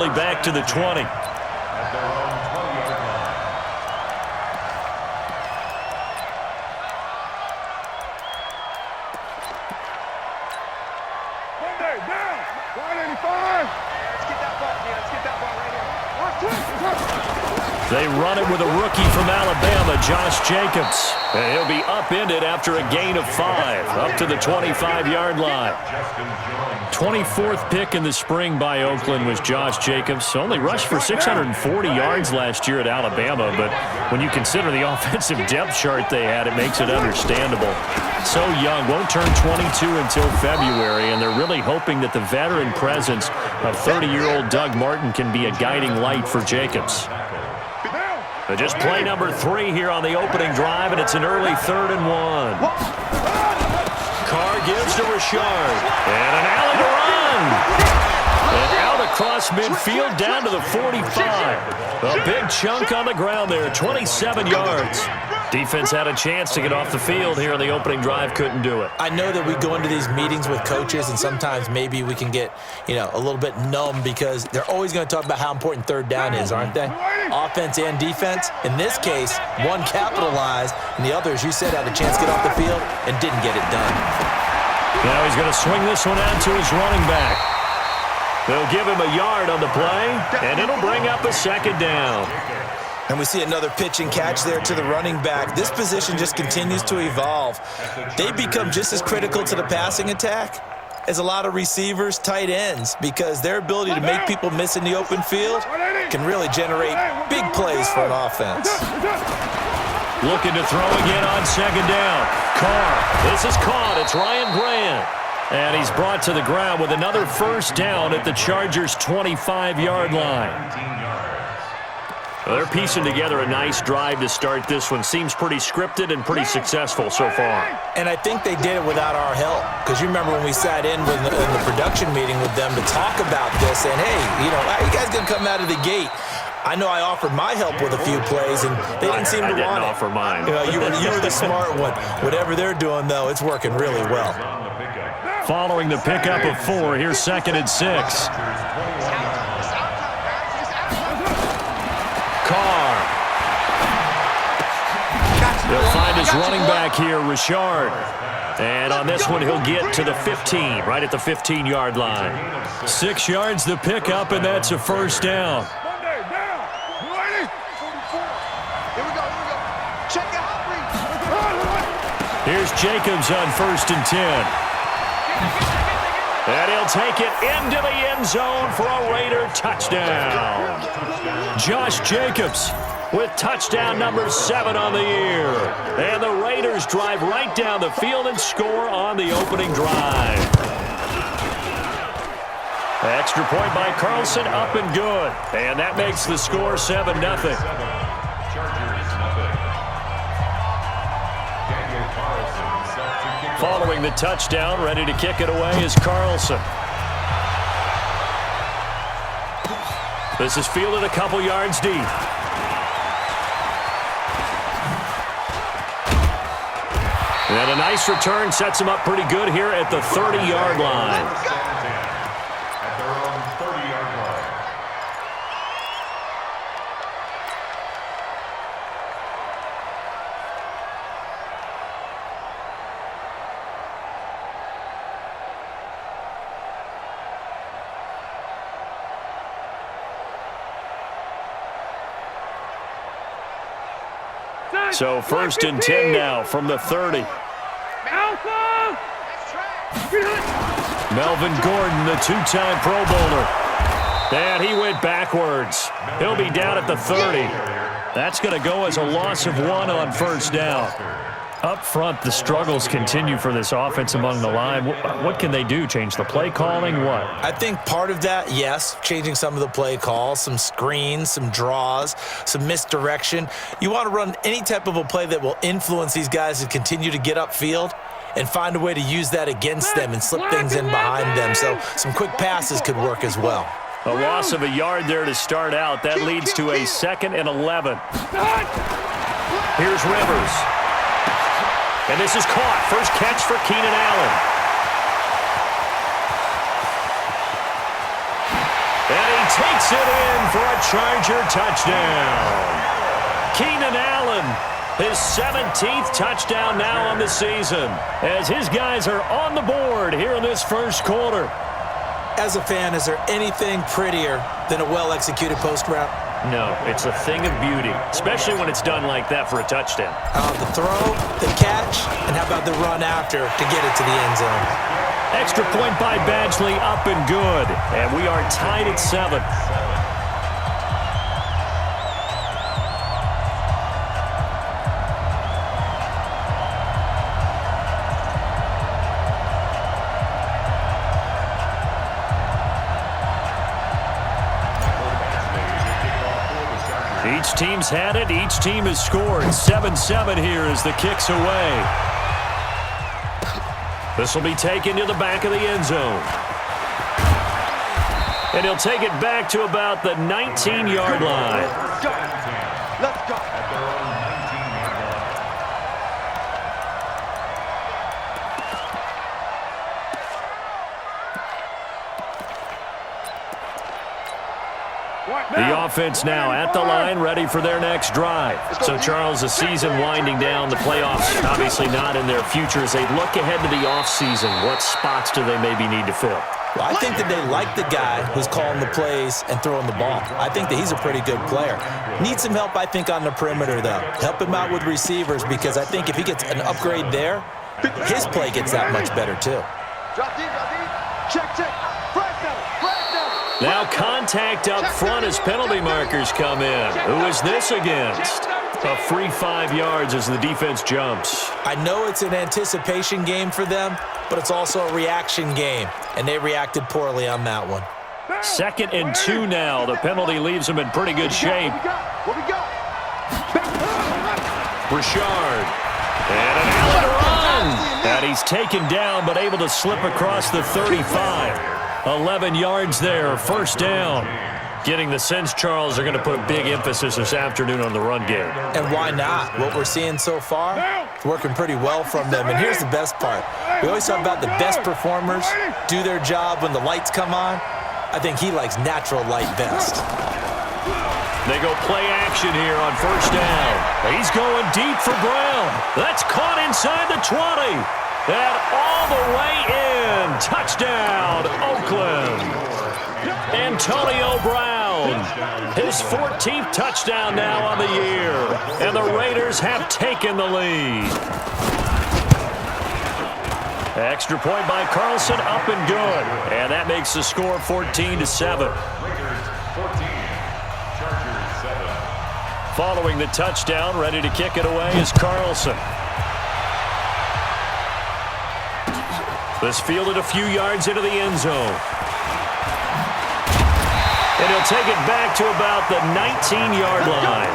Back to the 20. They run it with a rookie from Alabama, Josh Jacobs. And he'll be upended after a gain of 5, up to the 25-yard line. 24th pick in the spring by Oakland was Josh Jacobs. Only rushed for 640 yards last year at Alabama, but when you consider the offensive depth chart they had, it makes it understandable. So young, won't turn 22 until February, and they're really hoping that the veteran presence of 30-year-old Doug Martin can be a guiding light for Jacobs. But just play number 3 here on the opening drive, and it's an early 3rd and 1. Carr gives to Richard, and an alley to run. And out across midfield down to the 45. A big chunk on the ground there, 27 yards. Defense had a chance to get off the field here on the opening drive, couldn't do it. I know that we go into these meetings with coaches, and sometimes maybe we can get, a little bit numb because they're always going to talk about how important 3rd down is, aren't they? Offense and defense. In this case, one capitalized, and the other, as you said, had a chance to get off the field and didn't get it done. Now he's going to swing this one out to his running back. They'll give him a yard on the play, and it'll bring up a 2nd down. And we see another pitch and catch there to the running back. This position just continues to evolve. They become just as critical to the passing attack as a lot of receivers, tight ends, because their ability to make people miss in the open field can really generate big plays for an offense. Looking to throw again on 2nd down. Carr, this is caught. It's Ryan Grant. And he's brought to the ground with another 1st down at the Chargers' 25-yard line. Well, they're piecing together a nice drive to start this one. Seems pretty scripted and pretty successful so far. And I think they did it without our help. Because you remember when we sat in the production meeting with them to talk about this, and hey, how you guys going to come out of the gate? I know I offered my help with a few plays, and they didn't seem to want it. I didn't offer mine. You were the smart one. Whatever they're doing, though, it's working really well. Following the pickup of 4, here's 2nd and 6. Carr. He'll find his running back here, Richard. And on this one, he'll get to the 15, right at the 15-yard line. 6 yards the pickup, and that's a 1st down. Here's Jacobs on 1st and 10. And he'll take it into the end zone for a Raider touchdown. Josh Jacobs with touchdown number 7 on the year. And the Raiders drive right down the field and score on the opening drive. Extra point by Carlson, up and good. And that makes the score 7-0. Following the touchdown, ready to kick it away is Carlson. This is fielded a couple yards deep. And a nice return sets him up pretty good here at the 30-yard line. So 1st and 10 now from the 30. Melvin Gordon, the 2-time Pro Bowler. And he went backwards. He'll be down at the 30. That's going to go as a loss of 1 on 1st down. Up front, the struggles continue for this offense among the line. What can they do? Change the play calling? What? I think part of that, yes, changing some of the play calls, some screens, some draws, some misdirection. You want to run any type of a play that will influence these guys to continue to get upfield and find a way to use that against them and slip things in behind them. So some quick passes could work as well. A loss of a yard there to start out. That leads to a 2nd and 11. Here's Rivers. And this is caught. First catch for Keenan Allen. And he takes it in for a Charger touchdown. Keenan Allen, his 17th touchdown now on the season, as his guys are on the board here in this first quarter. As a fan, is there anything prettier than a well-executed post route? No, it's a thing of beauty, especially when it's done like that for a touchdown. The throw, the catch, and how about the run after to get it to the end zone? Extra point by Badgley, up and good. And we are tied at 7. Each team's had it. Each team has scored. 7-7 here as the kick's away. This will be taken to the back of the end zone. And he'll take it back to about the 19-yard line. Let's go. The offense now at the line, ready for their next drive. So, Charles, the season winding down, the playoffs obviously not in their future. As they look ahead to the offseason, what spots do they maybe need to fill? Well, I think that they like the guy who's calling the plays and throwing the ball. I think that he's a pretty good player. Needs some help, I think, on the perimeter, though. Help him out with receivers, because I think if he gets an upgrade there, his play gets that much better, too. Drop deep. Check. Now contact up front as penalty markers come in. Who is this against? A free 5 yards as the defense jumps. I know it's an anticipation game for them, but it's also a reaction game, and they reacted poorly on that one. 2nd and 2 now. The penalty leaves them in pretty good shape. What we got? Richard. And an Allen run. And he's taken down, but able to slip across the 35. 11 yards there, first down. Getting the sense, Charles, are going to put big emphasis this afternoon on the run game. And why not? What we're seeing so far, it's working pretty well from them. And here's the best part. We always talk about the best performers do their job when the lights come on. I think he likes natural light best. They go play action here on first down. He's going deep for Brown. That's caught inside the 20. And all the way in. Touchdown, Oakland. Antonio Brown, his 14th touchdown now on the year. And the Raiders have taken the lead. Extra point by Carlson, up and good. And that makes the score 14-7. Following the touchdown, ready to kick it away is Carlson. This fielded a few yards into the end zone. And he'll take it back to about the 19-yard line.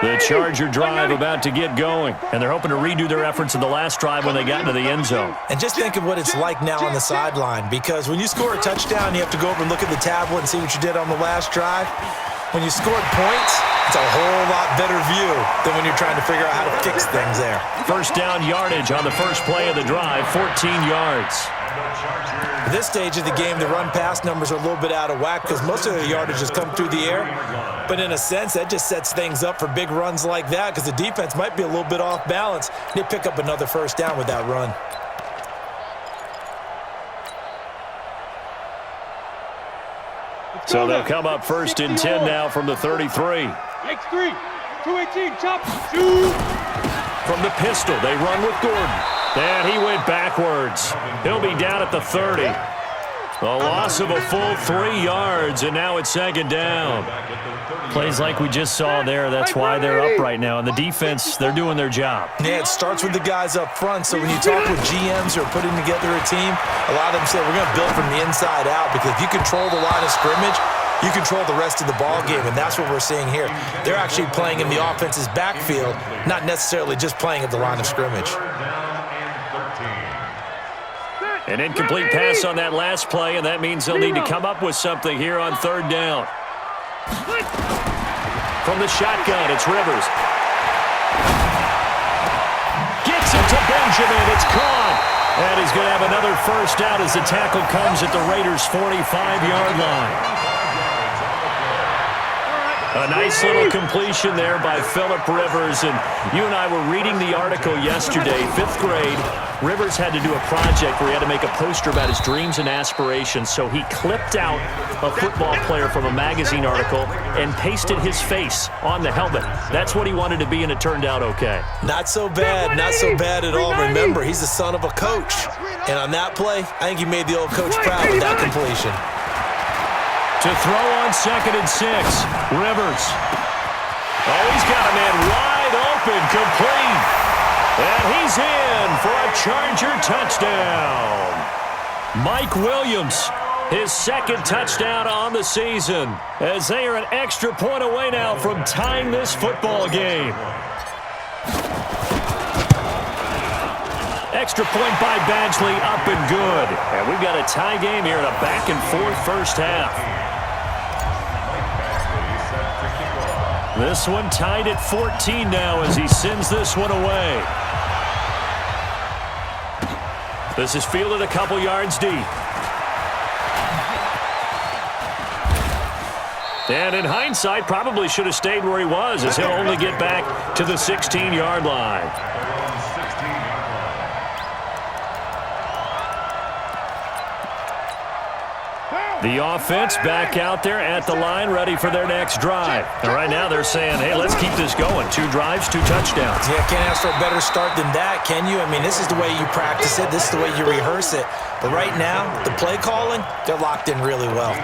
The Charger drive about to get going, and they're hoping to redo their efforts in the last drive when they got into the end zone. And just think of what it's like now on the sideline, because when you score a touchdown, you have to go over and look at the tablet and see what you did on the last drive. When you scored points, it's a whole lot better view than when you're trying to figure out how to fix things there. First down yardage on the first play of the drive, 14 yards. At this stage of the game, the run-pass numbers are a little bit out of whack because most of the yardage has come through the air. But in a sense, that just sets things up for big runs like that because the defense might be a little bit off balance. They pick up another first down with that run. So they'll come up first and 10 now from the 33. X3, 218, chop, shoot. From the pistol, they run with Gordon. And he went backwards. He'll be down at the 30. A loss of a full 3 yards, and now it's second down. Plays like we just saw there, that's why they're up right now. And the defense, they're doing their job. Yeah, it starts with the guys up front. So when you talk with GMs who are putting together a team, a lot of them say we're going to build from the inside out because if you control the line of scrimmage, you control the rest of the ball game, and that's what we're seeing here. They're actually playing in the offense's backfield, not necessarily just playing at the line of scrimmage. An incomplete pass on that last play, and that means they'll need to come up with something here on third down. From the shotgun, it's Rivers. Gets it to Benjamin. It's caught. And he's going to have another first down as the tackle comes at the Raiders' 45-yard line. A nice little completion there by Phillip Rivers. And you and I were reading the article yesterday, 5th grade. Rivers had to do a project where he had to make a poster about his dreams and aspirations. So he clipped out a football player from a magazine article and pasted his face on the helmet. That's what he wanted to be, and it turned out okay. Not so bad. Not so bad at all. Remember, he's the son of a coach. And on that play, I think he made the old coach proud with that completion. To throw on 2nd and 6, Rivers. Oh, he's got a man wide open, complete. And he's in for a Charger touchdown. Mike Williams, his 2nd touchdown on the season, as they are an extra point away now from tying this football game. Extra point by Badgley, up and good. And we've got a tie game here in a back-and-forth first half. This one tied at 14 now as he sends this one away. This is fielded a couple yards deep. And in hindsight, probably should have stayed where he was, as he'll only get back to the 16-yard line. The offense back out there at the line, ready for their next drive. And right now they're saying, hey, let's keep this going. 2 drives, 2 touchdowns. Yeah, can't ask for a better start than that, can you? I mean, this is the way you practice it. This is the way you rehearse it. But right now, the play calling, they're locked in really well.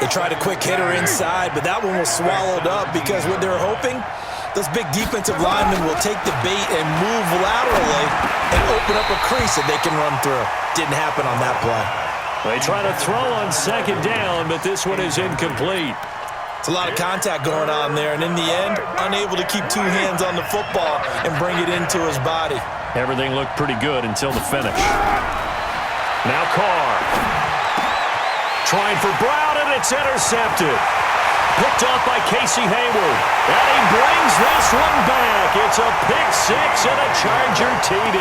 They tried a quick hitter inside, but that one was swallowed up because what they're hoping, those big defensive linemen will take the bait and move laterally and open up a crease that they can run through. Didn't happen on that play. They try to throw on 2nd down, but this one is incomplete. It's a lot of contact going on there, and in the end, unable to keep 2 hands on the football and bring it into his body. Everything looked pretty good until the finish. Now Carr. Trying for Brown, and it's intercepted. Picked off by Casey Hayward. And he brings this one back. It's a pick-6 and a Charger TD.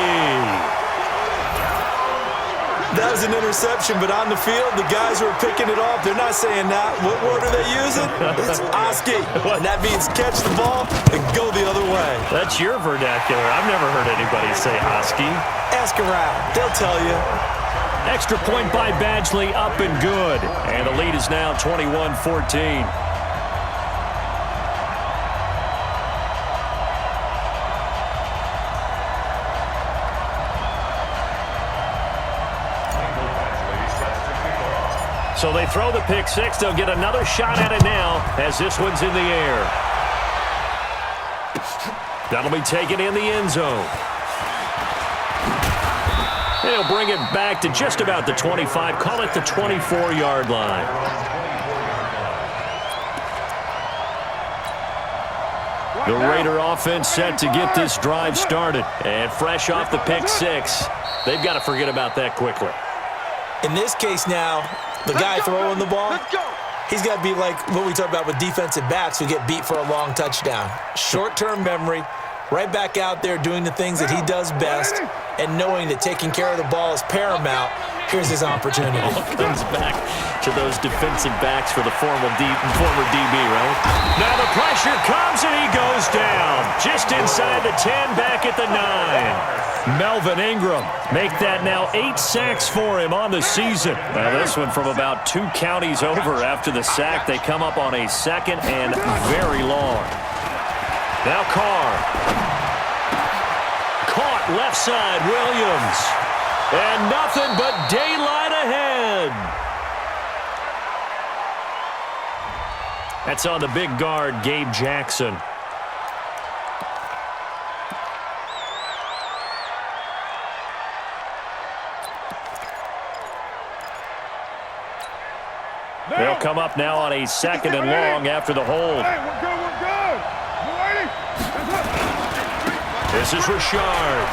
That was an interception, but on the field, the guys who are picking it off, they're not saying that. What word are they using? It's Oski. And that means catch the ball and go the other way. That's your vernacular. I've never heard anybody say Oski. Ask around. They'll tell you. Extra point by Badgley, up and good. And the lead is now 21-14. So they throw the pick-6. They'll get another shot at it now as this one's in the air. That'll be taken in the end zone. They'll bring it back to just about the 25. Call it the 24-yard line. The Raider offense set to get this drive started. And fresh off the pick-6, they've got to forget about that quickly. In this case now, the guy throwing the ball, he's got to be like what we talk about with defensive backs who get beat for a long touchdown. Short-term memory, right back out there doing the things that he does best, and knowing that taking care of the ball is paramount. Here's his opportunity. All comes back to those defensive backs for the former DB, right? Now the pressure comes, and he goes down. Just inside the 10, back at the 9. Melvin Ingram make that now 8 sacks for him on the season. Now this one from about 2 counties over after the sack. They come up on a 2nd and very long. Now Carr. Caught left side, Williams. And nothing but daylight ahead. That's on the big guard, Gabe Jackson. They'll come up now on a 2nd and long after the hold. Hey, we're good, we're good. This is Richard.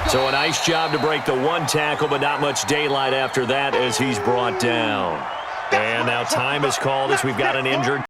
So a nice job to break the 1 tackle, but not much daylight after that as he's brought down. And now time is called as we've got an injured